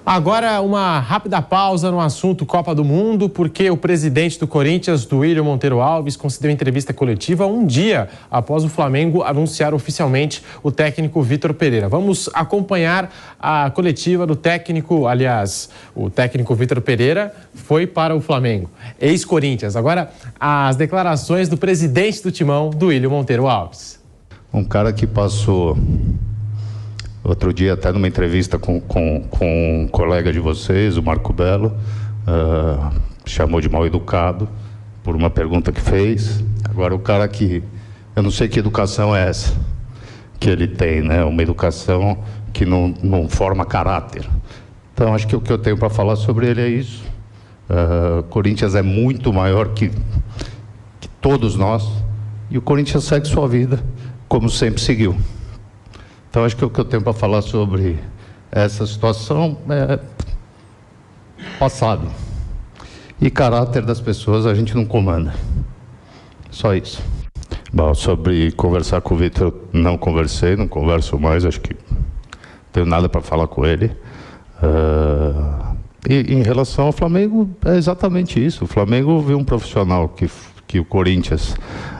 Agora, uma rápida pausa no assunto Copa do Mundo, porque o presidente do Corinthians, Duílio Monteiro Alves, concedeu entrevista coletiva um dia após o Flamengo anunciar oficialmente o técnico Vitor Pereira. Vamos acompanhar a coletiva do técnico, aliás, o técnico Vitor Pereira foi para o Flamengo, ex-Corinthians. Agora, as declarações do presidente do Timão, Duílio Monteiro Alves. Um cara que passou... Outro dia, até numa entrevista com um colega de vocês, o Marco Belo, chamou de mal educado por uma pergunta que fez. Agora, o cara que... Eu não sei que educação é essa que ele tem, né? Uma educação que não forma caráter. Então, acho que o que eu tenho para falar sobre ele é isso. Corinthians é muito maior que todos nós. E o Corinthians segue sua vida, como sempre seguiu. Então, acho que o que eu tenho para falar sobre essa situação é passado. E caráter das pessoas a gente não comanda. Só isso. Bom, sobre conversar com o Vitor, não conversei, não converso mais, acho que não tenho nada para falar com ele. E em relação ao Flamengo, é exatamente isso. O Flamengo viu um profissional que o Corinthians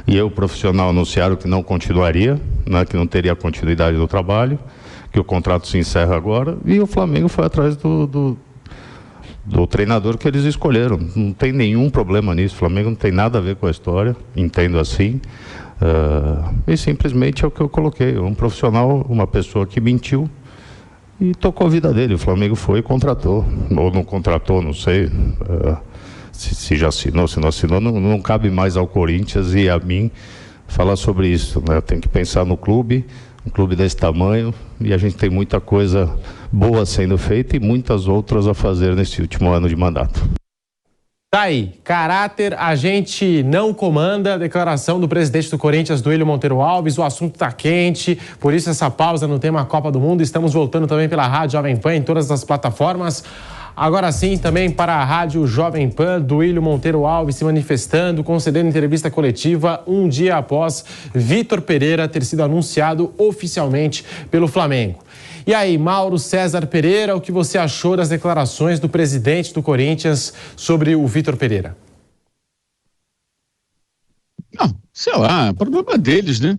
e eu, profissional, anunciaram que não continuaria, né, que não teria continuidade no trabalho, que o contrato se encerra agora, e o Flamengo foi atrás do treinador que eles escolheram. Não tem nenhum problema nisso, o Flamengo não tem nada a ver com a história, entendo assim, e simplesmente é o que eu coloquei, um profissional, uma pessoa que mentiu e tocou a vida dele. O Flamengo foi e contratou, ou não contratou, não sei, se já assinou, se não assinou, não cabe mais ao Corinthians e a mim falar sobre isso, né? Tem que pensar no clube, um clube desse tamanho, e a gente tem muita coisa boa sendo feita e muitas outras a fazer nesse último ano de mandato. Tá aí, caráter a gente não comanda, declaração do presidente do Corinthians, Duílio Monteiro Alves. O assunto tá quente, por isso essa pausa no tema Copa do Mundo. Estamos voltando também pela Rádio Jovem Pan em todas as plataformas. Agora sim, também para a Rádio Jovem Pan, Duílio Monteiro Alves se manifestando, concedendo entrevista coletiva um dia após Vitor Pereira ter sido anunciado oficialmente pelo Flamengo. E aí, Mauro César Pereira, o que você achou das declarações do presidente do Corinthians sobre o Vitor Pereira? Não, sei lá, problema deles, né?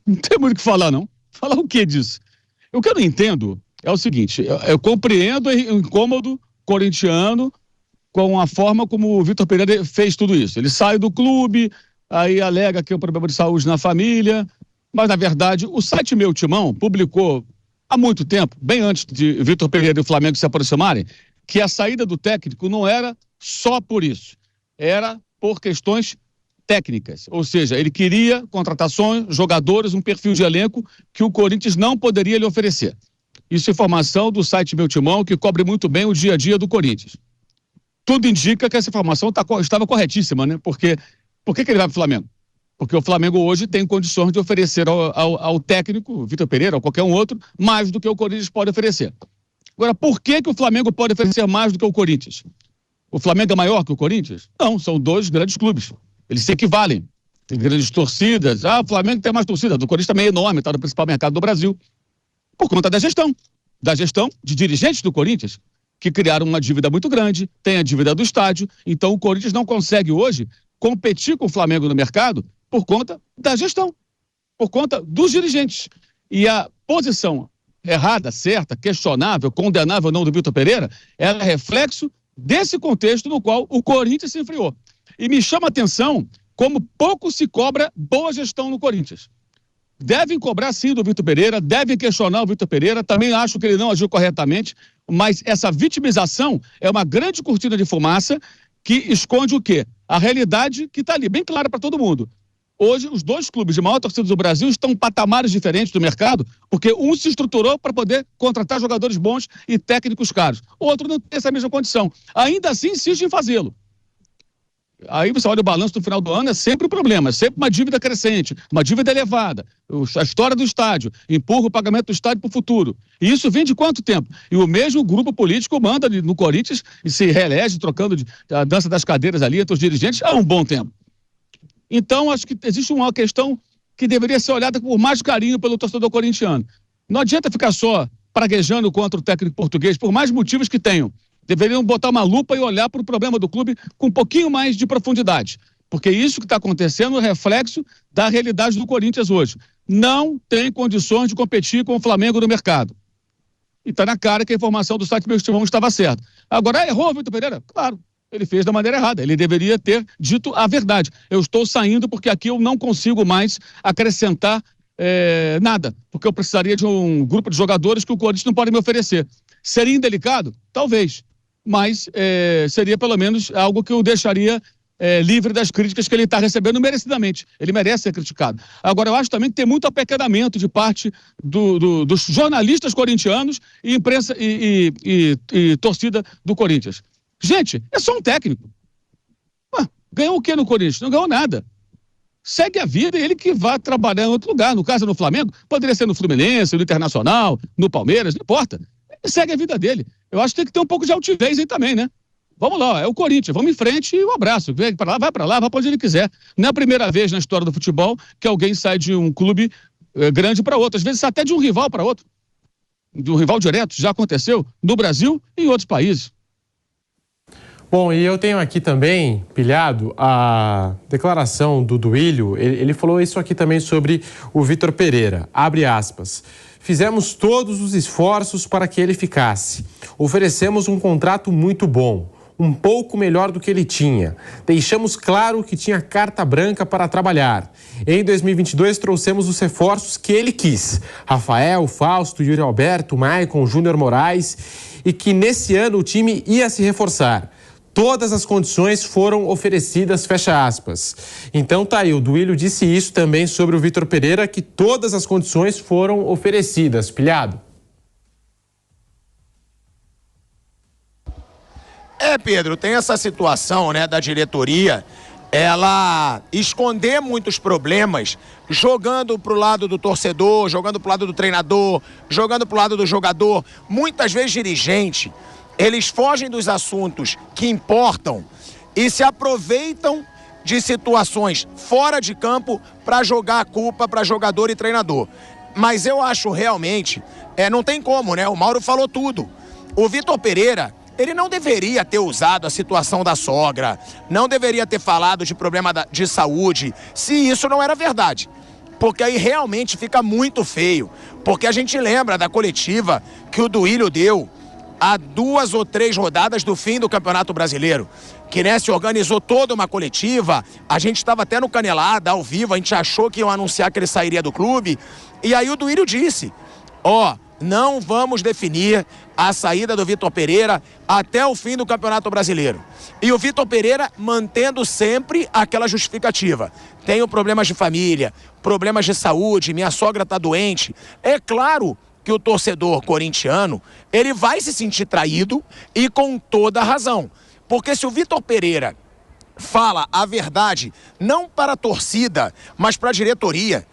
Não tem muito o que falar, não. Falar o que disso? O que eu não entendo é o seguinte, eu compreendo o incômodo corintiano com a forma como o Vitor Pereira fez tudo isso. Ele sai do clube, aí alega que é um problema de saúde na família, mas na verdade o site Meu Timão publicou há muito tempo, bem antes de Vitor Pereira e o Flamengo se aproximarem, que a saída do técnico não era só por isso, era por questões técnicas, ou seja, ele queria contratações, jogadores, um perfil de elenco que o Corinthians não poderia lhe oferecer. Isso é informação do site Meu Timão, que cobre muito bem o dia a dia do Corinthians. Tudo indica que essa informação estava corretíssima, né? Por que ele vai para o Flamengo? Porque o Flamengo hoje tem condições de oferecer ao técnico, Vitor Pereira, ou qualquer um outro, mais do que o Corinthians pode oferecer. Agora, por que o Flamengo pode oferecer mais do que o Corinthians? O Flamengo é maior que o Corinthians? Não, são dois grandes clubes. Eles se equivalem. Tem grandes torcidas. O Flamengo tem mais torcida. O Corinthians também é enorme, está no principal mercado do Brasil. Por conta da gestão de dirigentes do Corinthians, que criaram uma dívida muito grande, tem a dívida do estádio, então o Corinthians não consegue hoje competir com o Flamengo no mercado por conta da gestão, por conta dos dirigentes. E a posição errada, certa, questionável, condenável ou não do Vitor Pereira, ela é reflexo desse contexto no qual o Corinthians se enfriou. E me chama a atenção como pouco se cobra boa gestão no Corinthians. Devem cobrar sim do Vitor Pereira, devem questionar o Vitor Pereira, também acho que ele não agiu corretamente, mas essa vitimização é uma grande cortina de fumaça que esconde o quê? A realidade que está ali, bem clara para todo mundo. Hoje, os dois clubes de maior torcida do Brasil estão em patamares diferentes do mercado, porque um se estruturou para poder contratar jogadores bons e técnicos caros. O outro não tem essa mesma condição. Ainda assim, insiste em fazê-lo. Aí você olha o balanço do final do ano, é sempre um problema, é sempre uma dívida crescente, uma dívida elevada. A história do estádio, empurra o pagamento do estádio para o futuro. E isso vem de quanto tempo? E o mesmo grupo político manda no Corinthians e se reelege trocando a dança das cadeiras ali entre os dirigentes há um bom tempo. Então, acho que existe uma questão que deveria ser olhada com mais carinho pelo torcedor corintiano. Não adianta ficar só praguejando contra o técnico português, por mais motivos que tenham. Deveriam botar uma lupa e olhar para o problema do clube com um pouquinho mais de profundidade. Porque isso que está acontecendo é reflexo da realidade do Corinthians hoje. Não tem condições de competir com o Flamengo no mercado. E está na cara que a informação do site Meus Timões estava certa. Agora, errou o Vitor Pereira? Claro, ele fez da maneira errada. Ele deveria ter dito a verdade. Eu estou saindo porque aqui eu não consigo mais acrescentar nada. Porque eu precisaria de um grupo de jogadores que o Corinthians não pode me oferecer. Seria indelicado? Talvez. Mas seria pelo menos algo que eu deixaria livre das críticas que ele está recebendo merecidamente. Ele merece ser criticado. Agora, eu acho também que tem muito apequenamento de parte dos jornalistas corintianos e imprensa e torcida do Corinthians. Gente, é só um técnico. Ganhou o que no Corinthians? Não ganhou nada. Segue a vida e ele que vai trabalhar em outro lugar. No caso, no Flamengo, poderia ser no Fluminense, no Internacional, no Palmeiras, não importa. Ele segue a vida dele. Eu acho que tem que ter um pouco de altivez aí também, né? Vamos lá, é o Corinthians, vamos em frente e um abraço. Vai para lá, vai para onde ele quiser. Não é a primeira vez na história do futebol que alguém sai de um clube grande para outro. Às vezes até de um rival para outro. De um rival direto, já aconteceu no Brasil e em outros países. Bom, e eu tenho aqui também, pilhado, a declaração do Duílio. Ele falou isso aqui também sobre o Vitor Pereira. Abre aspas. Fizemos todos os esforços para que ele ficasse. Oferecemos um contrato muito bom, um pouco melhor do que ele tinha. Deixamos claro que tinha carta branca para trabalhar. Em 2022, trouxemos os reforços que ele quis. Rafael, Fausto, Yuri Alberto, Maicon, Júnior Moraes. E que nesse ano o time ia se reforçar. Todas as condições foram oferecidas, fecha aspas. Então tá aí, o Duílio disse isso também sobre o Vitor Pereira, que todas as condições foram oferecidas. Pilhado. Pedro, tem essa situação, né, da diretoria, ela esconder muitos problemas, jogando pro lado do torcedor, jogando pro lado do treinador, jogando pro lado do jogador. Muitas vezes dirigente, eles fogem dos assuntos que importam e se aproveitam de situações fora de campo para jogar a culpa para jogador e treinador. Mas eu acho realmente, não tem como, né? O Mauro falou tudo. O Vitor Pereira, ele não deveria ter usado a situação da sogra, não deveria ter falado de problema de saúde, se isso não era verdade. Porque aí realmente fica muito feio. Porque a gente lembra da coletiva que o Duílio deu há 2 ou 3 rodadas do fim do Campeonato Brasileiro, que né, se organizou toda uma coletiva, a gente estava até no Canelada, ao vivo, a gente achou que iam anunciar que ele sairia do clube, e aí o Duílio disse, não vamos definir a saída do Vitor Pereira até o fim do Campeonato Brasileiro. E o Vitor Pereira mantendo sempre aquela justificativa. Tenho problemas de família, problemas de saúde, minha sogra está doente. É claro que o torcedor corintiano, ele vai se sentir traído e com toda a razão. Porque se o Vitor Pereira fala a verdade, não para a torcida, mas para a diretoria,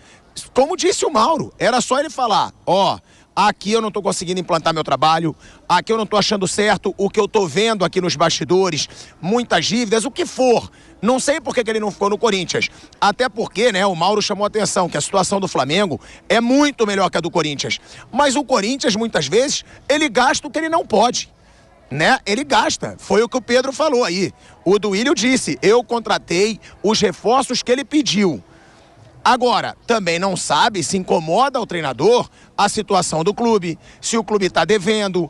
como disse o Mauro, era só ele falar, aqui eu não estou conseguindo implantar meu trabalho, aqui eu não estou achando certo o que eu estou vendo aqui nos bastidores, muitas dívidas, o que for. Não sei por que ele não ficou no Corinthians. Até porque, né, o Mauro chamou a atenção que a situação do Flamengo é muito melhor que a do Corinthians. Mas o Corinthians, muitas vezes, ele gasta o que ele não pode. Né? Ele gasta. Foi o que o Pedro falou aí. O Duílio disse, eu contratei os reforços que ele pediu. Agora, também não sabe se incomoda ao treinador a situação do clube, se o clube está devendo,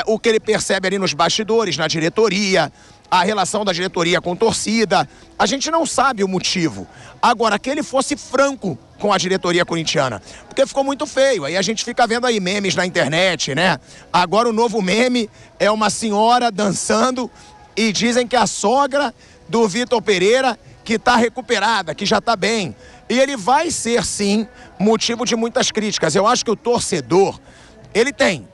o que ele percebe ali nos bastidores, na diretoria, a relação da diretoria com torcida. A gente não sabe o motivo. Agora, que ele fosse franco com a diretoria corintiana, porque ficou muito feio. Aí a gente fica vendo aí memes na internet, né? Agora o novo meme é uma senhora dançando e dizem que a sogra do Vitor Pereira que está recuperada, que já está bem. E ele vai ser, sim, motivo de muitas críticas. Eu acho que o torcedor, ele tem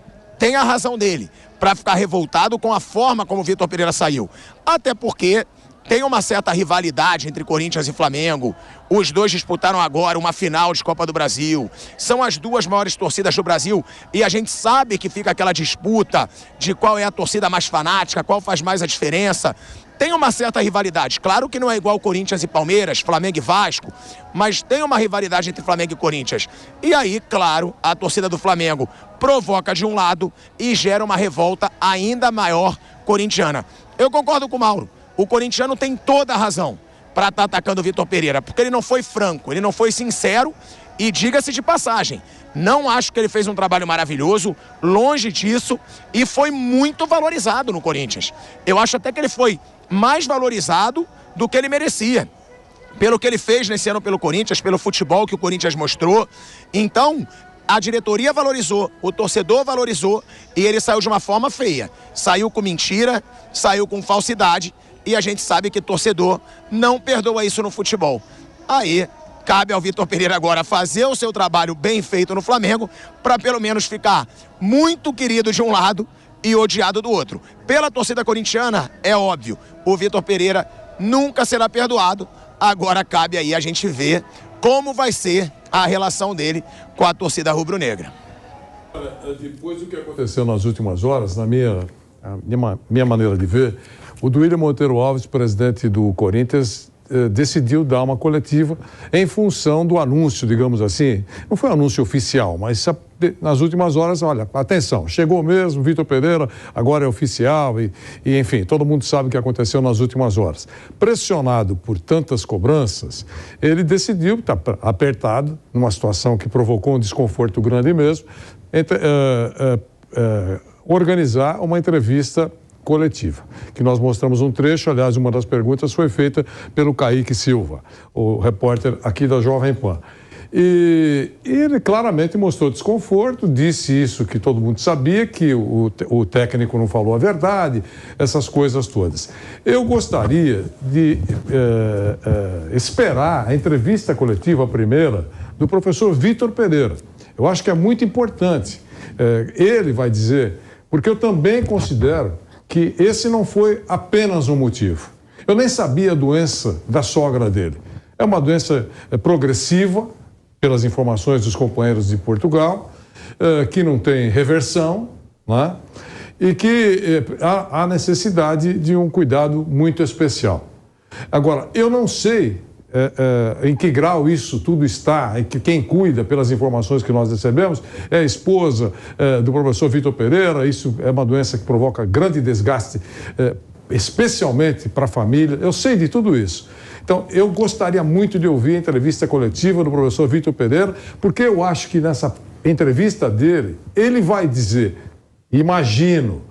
a razão dele para ficar revoltado com a forma como o Vitor Pereira saiu. Até porque tem uma certa rivalidade entre Corinthians e Flamengo. Os dois disputaram agora uma final de Copa do Brasil. São as duas maiores torcidas do Brasil e a gente sabe que fica aquela disputa de qual é a torcida mais fanática, qual faz mais a diferença. Tem uma certa rivalidade. Claro que não é igual Corinthians e Palmeiras, Flamengo e Vasco, mas tem uma rivalidade entre Flamengo e Corinthians. E aí, claro, a torcida do Flamengo provoca de um lado e gera uma revolta ainda maior corintiana. Eu concordo com o Mauro. O corintiano tem toda a razão para estar atacando o Vitor Pereira, porque ele não foi franco, ele não foi sincero e, diga-se de passagem, não acho que ele fez um trabalho maravilhoso, longe disso, e foi muito valorizado no Corinthians. Eu acho até que ele foi mais valorizado do que ele merecia, pelo que ele fez nesse ano pelo Corinthians, pelo futebol que o Corinthians mostrou. Então, a diretoria valorizou, o torcedor valorizou e ele saiu de uma forma feia. Saiu com mentira, saiu com falsidade e a gente sabe que torcedor não perdoa isso no futebol. Aí, cabe ao Vitor Pereira agora fazer o seu trabalho bem feito no Flamengo para pelo menos ficar muito querido de um lado e odiado do outro. Pela torcida corintiana, é óbvio, o Vitor Pereira nunca será perdoado. Agora cabe aí a gente ver como vai ser a relação dele com a torcida rubro-negra. Depois do que aconteceu nas últimas horas, na minha maneira de ver, o Duílio Monteiro Alves, presidente do Corinthians, decidiu dar uma coletiva em função do anúncio, digamos assim. Não foi um anúncio oficial, mas nas últimas horas, olha, atenção, chegou mesmo, Vitor Pereira agora é oficial e enfim, todo mundo sabe o que aconteceu nas últimas horas. Pressionado por tantas cobranças, ele decidiu, está apertado, numa situação que provocou um desconforto grande mesmo, organizar uma entrevista coletiva, que nós mostramos um trecho. Aliás, uma das perguntas foi feita pelo Kaique Silva, o repórter aqui da Jovem Pan. E ele claramente mostrou desconforto, disse isso que todo mundo sabia, que o técnico não falou a verdade, essas coisas todas. Eu gostaria de esperar a entrevista coletiva primeira do professor Vitor Pereira. Eu acho que é muito importante. Ele vai dizer, porque eu também considero que esse não foi apenas um motivo. Eu nem sabia a doença da sogra dele. É uma doença progressiva, pelas informações dos companheiros de Portugal, que não tem reversão, né? E que há necessidade de um cuidado muito especial. Agora, eu não sei em que grau isso tudo está, e que quem cuida, pelas informações que nós recebemos, é a esposa do professor Vitor Pereira. Isso é uma doença que provoca grande desgaste, especialmente para a família. Eu sei de tudo isso. Então, eu gostaria muito de ouvir a entrevista coletiva do professor Vitor Pereira, porque eu acho que nessa entrevista dele, ele vai dizer, imagino,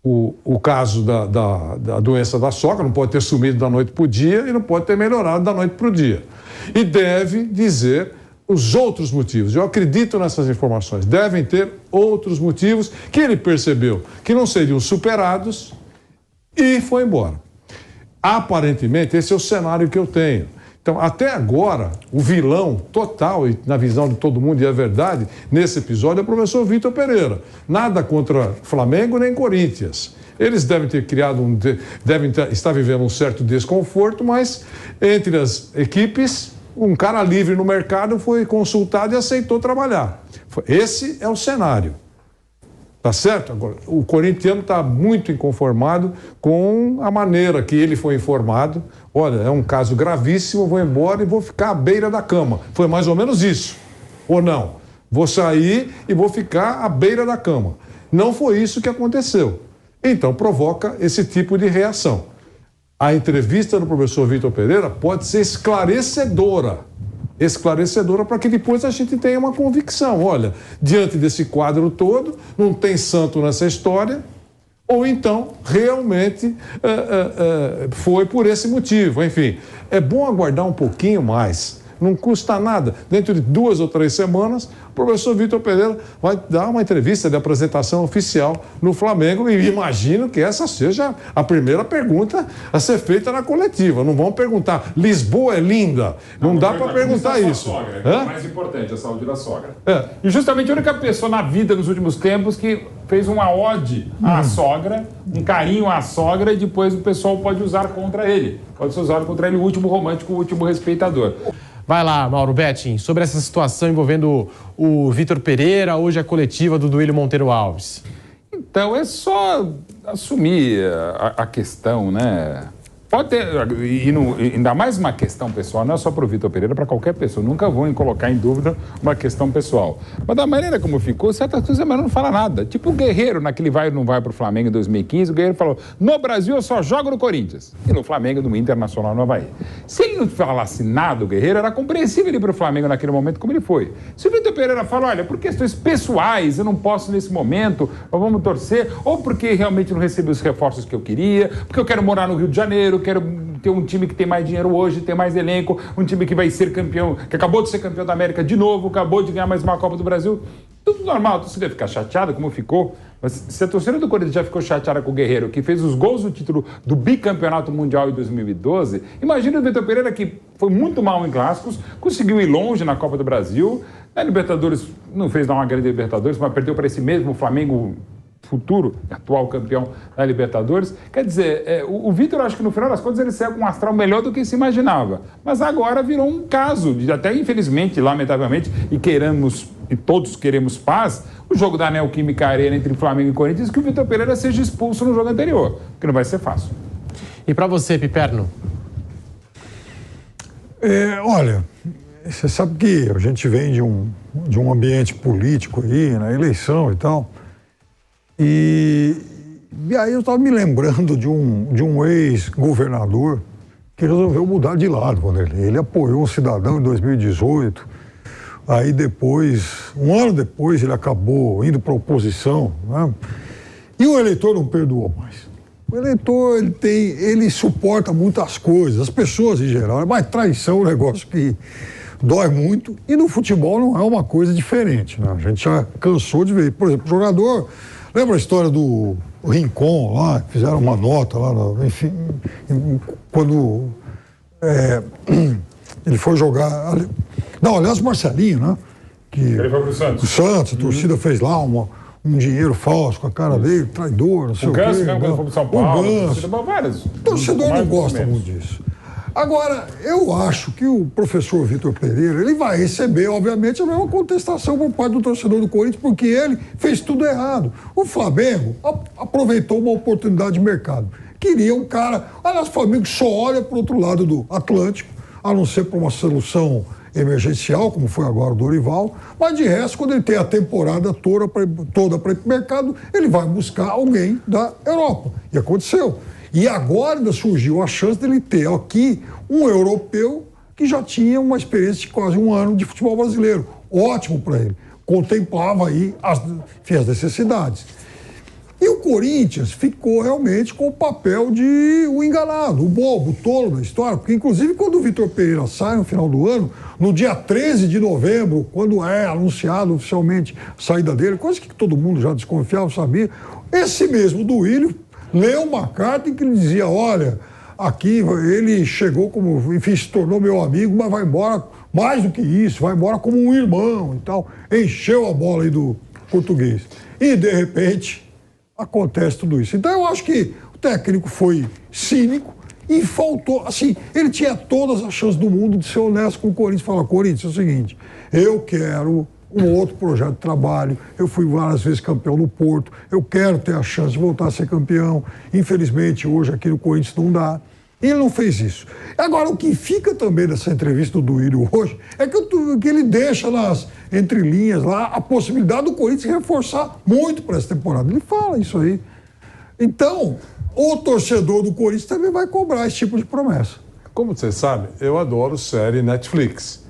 o caso da doença da sogra, não pode ter sumido da noite para o dia e não pode ter melhorado da noite para o dia. E deve dizer os outros motivos. Eu acredito nessas informações. Devem ter outros motivos que ele percebeu que não seriam superados e foi embora. Aparentemente, esse é o cenário que eu tenho. Então, até agora, o vilão total, e na visão de todo mundo, e é verdade, nesse episódio é o professor Vitor Pereira. Nada contra Flamengo nem Corinthians. Eles devem ter criado devem estar vivendo um certo desconforto, mas entre as equipes, um cara livre no mercado foi consultado e aceitou trabalhar. Esse é o cenário. Tá certo? Agora, o corintiano está muito inconformado com a maneira que ele foi informado. Olha, é um caso gravíssimo, vou embora e vou ficar à beira da cama. Foi mais ou menos isso. Ou não? Vou sair e vou ficar à beira da cama. Não foi isso que aconteceu. Então, provoca esse tipo de reação. A entrevista do professor Vitor Pereira pode ser esclarecedora para que depois a gente tenha uma convicção. Olha, diante desse quadro todo, não tem santo nessa história, ou então realmente foi por esse motivo. Enfim, é bom aguardar um pouquinho mais. não custa nada. Dentro de 2 ou 3 semanas, o professor Vitor Pereira vai dar uma entrevista de apresentação oficial no Flamengo e imagino que essa seja a primeira pergunta a ser feita na coletiva. Não vão perguntar, Lisboa é linda? Não dá para perguntar isso. Sogra, que é o mais importante, a saúde da sogra. E justamente a única pessoa na vida nos últimos tempos que fez uma ode à sogra, um carinho à sogra, e depois o pessoal pode usar contra ele. Pode ser usado contra ele o último romântico, o último respeitador. Vai lá, Mauro Betting, sobre essa situação envolvendo o Vitor Pereira, hoje a coletiva do Duílio Monteiro Alves. Então, é só assumir a questão, né? Pode ter, ainda mais uma questão pessoal, não é só para o Vitor Pereira, para qualquer pessoa. Nunca vou colocar em dúvida uma questão pessoal. Mas da maneira como ficou, certas coisas, mas não fala nada. Tipo o Guerreiro, naquele vai ou não vai para o Flamengo em 2015, o Guerreiro falou, no Brasil eu só jogo no Corinthians. E no Flamengo, no Internacional, no Avaí. Se ele não falasse nada, o Guerreiro, era compreensível ele ir para o Flamengo naquele momento, como ele foi. Se o Vitor Pereira fala, olha, por questões pessoais, eu não posso nesse momento, vamos torcer, ou porque realmente não recebi os reforços que eu queria, porque eu quero morar no Rio de Janeiro, quero ter um time que tem mais dinheiro hoje, tem mais elenco, um time que vai ser campeão, que acabou de ser campeão da América de novo, acabou de ganhar mais uma Copa do Brasil. Tudo normal, a torcida ficar chateada, como ficou. Mas se a torcida do Corinthians já ficou chateada com o Guerreiro, que fez os gols do título do bicampeonato mundial em 2012, imagina o Vitor Pereira, que foi muito mal em clássicos, conseguiu ir longe na Copa do Brasil, na Libertadores, não fez uma grande Libertadores, mas perdeu para esse mesmo Flamengo futuro, atual campeão da Libertadores. Quer dizer, o Vitor, acho que no final das contas ele segue um astral melhor do que se imaginava. Mas agora virou um caso, até infelizmente, lamentavelmente, e todos queremos paz, o jogo da Neoquímica Arena entre Flamengo e Corinthians, que o Vitor Pereira seja expulso no jogo anterior, que não vai ser fácil. E para você, Piperno? Olha, você sabe que a gente vem de um ambiente político aí, na eleição e tal. E aí eu estava me lembrando de um ex-governador que resolveu mudar de lado quando ele apoiou um cidadão em 2018. Aí depois, um ano depois, ele acabou indo para a oposição, né? E o eleitor não perdoou mais. O eleitor, ele suporta muitas coisas, as pessoas em geral, mas traição é um negócio que dói muito, e no futebol não é uma coisa diferente, né? A gente já cansou de ver. Por exemplo, o jogador... Lembra a história do Rincon lá, que fizeram uma nota lá, enfim, quando ele foi jogar... Não, aliás, o Marcelinho, né? Que ele foi pro Santos. O Santos, a torcida fez lá um dinheiro falso com a cara dele, traidor, não sei o quê. O Ganso, quando foi pro São Paulo. O torcedor não gosta muito disso. Agora, eu acho que o professor Vitor Pereira, ele vai receber, obviamente, a mesma contestação por parte do torcedor do Corinthians, porque ele fez tudo errado. O Flamengo aproveitou uma oportunidade de mercado. Queria um cara... Aliás, o Flamengo só olha para o outro lado do Atlântico, a não ser para uma solução emergencial, como foi agora o Dorival, mas de resto, quando ele tem a temporada toda para ir para o mercado, ele vai buscar alguém da Europa. E aconteceu. E agora ainda surgiu a chance dele ter aqui um europeu que já tinha uma experiência de quase um ano de futebol brasileiro. Ótimo para ele. Contemplava aí as necessidades. E o Corinthians ficou realmente com o papel de o enganado, o bobo, o tolo da história. Porque, inclusive, quando o Vitor Pereira sai no final do ano, no dia 13 de novembro, quando é anunciado oficialmente a saída dele, coisa que todo mundo já desconfiava, sabia, esse mesmo Duílio leu uma carta em que ele dizia, olha, aqui ele chegou como, enfim, se tornou meu amigo, mas vai embora mais do que isso, vai embora como um irmão e tal. Encheu a bola aí do português. E, de repente, acontece tudo isso. Então, eu acho que o técnico foi cínico e faltou, assim, ele tinha todas as chances do mundo de ser honesto com o Corinthians. Fala, Corinthians, é o seguinte, eu quero um outro projeto de trabalho, eu fui várias vezes campeão no Porto, eu quero ter a chance de voltar a ser campeão, infelizmente hoje aqui no Corinthians não dá. Ele não fez isso. Agora, o que fica também dessa entrevista do Duílio hoje é que ele deixa nas entrelinhas lá a possibilidade do Corinthians reforçar muito para essa temporada. Ele fala isso aí. Então, o torcedor do Corinthians também vai cobrar esse tipo de promessa. Como você sabe, eu adoro série Netflix.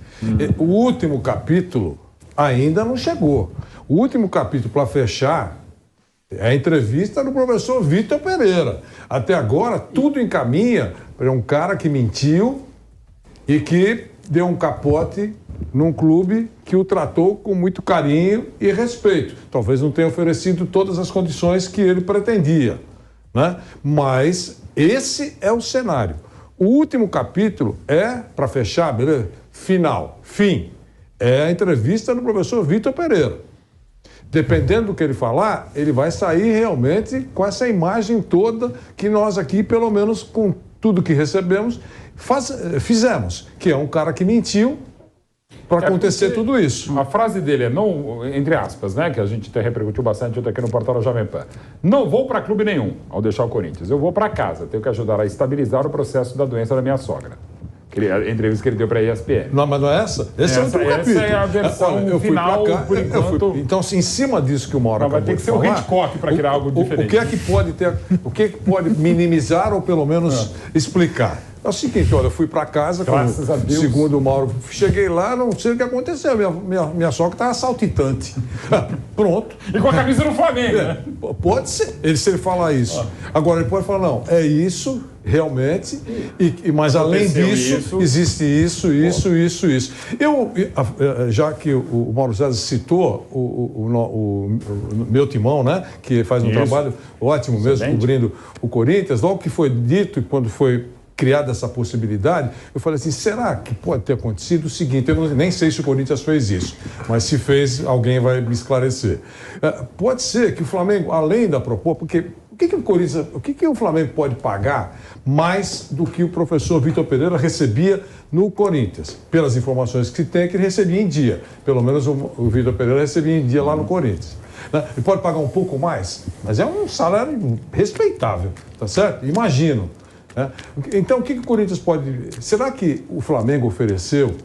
O último capítulo ainda não chegou. O último capítulo para fechar é a entrevista do professor Vitor Pereira. Até agora, tudo encaminha para um cara que mentiu e que deu um capote num clube que o tratou com muito carinho e respeito. Talvez não tenha oferecido todas as condições que ele pretendia, né? Mas esse é o cenário. O último capítulo é, para fechar, beleza? Fim. É a entrevista do professor Vitor Pereira. Dependendo do que ele falar, ele vai sair realmente com essa imagem toda que nós aqui, pelo menos com tudo que recebemos, fizemos, que é um cara que mentiu para acontecer tudo isso. A frase dele é, não, entre aspas, né, que a gente até repercutiu bastante aqui no portal da Jovem Pan. Não vou para clube nenhum ao deixar o Corinthians. Eu vou para casa. Tenho que ajudar a estabilizar o processo da doença da minha sogra. A entrevista que ele deu para a ESPN. Não, mas não é essa? Esse é o último capítulo. Essa é a versão final, por enquanto. Então, em cima disso que o Mauro acabou vai ter que ser falar, um Hitchcock para criar algo diferente. O que é que pode ter, o que é que pode minimizar ou pelo menos explicar? É o seguinte, olha, eu fui para casa, graças a Deus. Segundo o Mauro, cheguei lá, não sei o que aconteceu, minha sogra estava saltitante. Pronto. E com a camisa do Flamengo, né? Pode ser, se ele falar isso. Agora, ele pode falar, não, é isso, realmente, mas além disso, existe isso. Eu, já que o Mauro César citou o meu timão, né, que faz um trabalho ótimo mesmo, cobrindo o Corinthians, logo que foi dito, quando foi criada essa possibilidade, eu falei assim, será que pode ter acontecido o seguinte, eu nem sei se o Corinthians fez isso, mas se fez, alguém vai me esclarecer. Pode ser que o Flamengo, além da proposta, porque o que o Flamengo pode pagar mais do que o professor Vitor Pereira recebia no Corinthians? Pelas informações que se tem, que ele recebia em dia. Pelo menos o Vitor Pereira recebia em dia lá no Corinthians. Ele pode pagar um pouco mais, mas é um salário respeitável, tá certo? Imagino. Então, o que o Corinthians pode... Será que o Flamengo ofereceu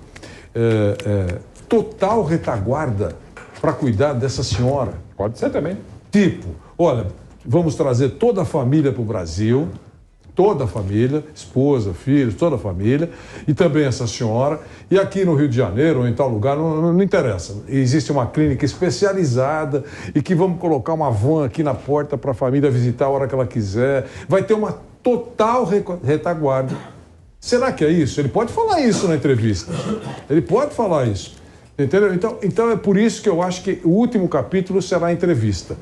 total retaguarda para cuidar dessa senhora? Pode ser também. Tipo, olha, vamos trazer toda a família para o Brasil, toda a família, esposa, filhos, toda a família, e também essa senhora, e aqui no Rio de Janeiro ou em tal lugar, não interessa. Existe uma clínica especializada e que vamos colocar uma van aqui na porta para a família visitar a hora que ela quiser. Vai ter uma total retaguarda. Será que é isso? Ele pode falar isso na entrevista. Ele pode falar isso. Entendeu? Então é por isso que eu acho que o último capítulo será a entrevista.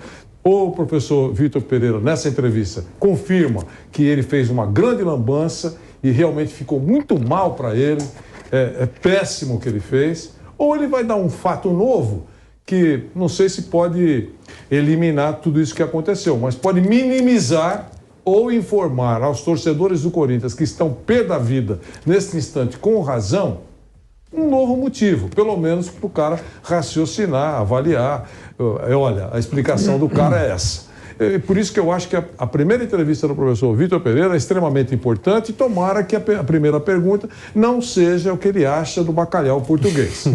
O professor Vitor Pereira, nessa entrevista, confirma que ele fez uma grande lambança e realmente ficou muito mal para ele. É péssimo o que ele fez. Ou ele vai dar um fato novo que não sei se pode eliminar tudo isso que aconteceu, mas pode minimizar ou informar aos torcedores do Corinthians que estão pé da vida nesse instante com razão, um novo motivo, pelo menos para o cara raciocinar, avaliar. Olha, a explicação do cara é essa. Por isso que eu acho que a primeira entrevista do professor Vitor Pereira é extremamente importante e tomara que a primeira pergunta não seja o que ele acha do bacalhau português.